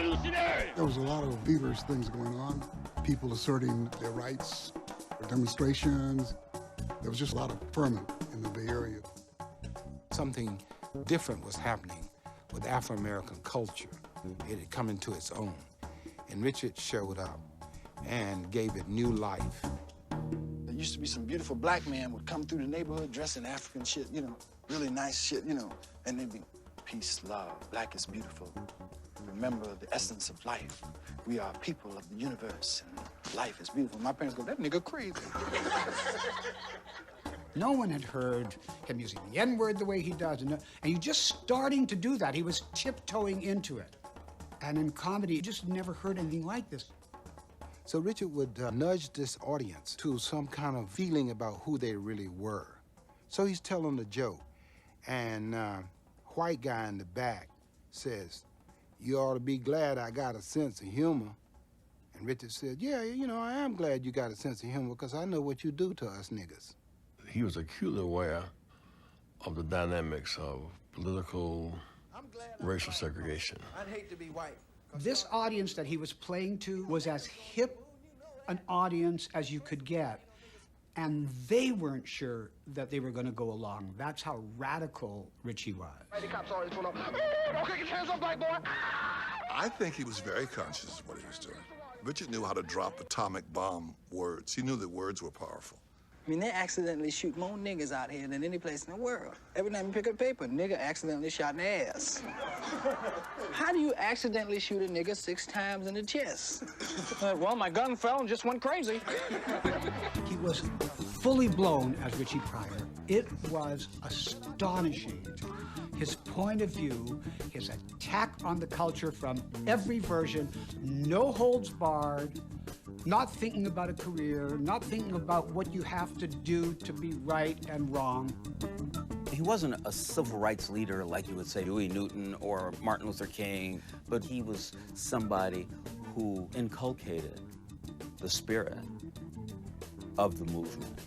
revolutionary! There was a lot of feverish things going on. People asserting their rights, demonstrations. There was just a lot of ferment in the Bay Area. Something different was happening with Afro-American culture. It had come into its own. And Richard showed up and gave it new life. There used to be some beautiful black men would come through the neighborhood dressed in African shit, you know, really nice shit, you know, and they'd be, peace, love, black is beautiful. Remember the essence of life. We are people of the universe, and life is beautiful. My parents go, that nigga crazy. No one had heard him using the N-word the way he does, and he's just starting to do that. He was tiptoeing into it. And in comedy, you just never heard anything like this. So Richard would nudge this audience to some kind of feeling about who they really were. So he's telling a joke, and white guy in the back says, "You ought to be glad I got a sense of humor." And Richard said, "Yeah, you know, I am glad you got a sense of humor because I know what you do to us niggas." He was acutely aware of the dynamics of political, racial segregation. I'd hate to be white. This audience that he was playing to was as hip an audience as you could get, and they weren't sure that they were going to go along. That's how radical Richie was. The cops always pull up. Don't kick your hands up, black boy. I think he was very conscious of what he was doing. Richard knew how to drop atomic bomb words. He knew that words were powerful. I mean, they accidentally shoot more niggas out here than any place in the world. Every time you pick up paper, nigga accidentally shot in the ass. How do you accidentally shoot a nigga 6 times in the chest? Well, my gun fell and just went crazy. He was fully blown as Richie Pryor. It was astonishing. His point of view, his attack on the culture from every version, no holds barred, not thinking about a career, not thinking about what you have to do to be right and wrong. He wasn't a civil rights leader like you would say Huey Newton or Martin Luther King, but he was somebody who inculcated the spirit of the movement.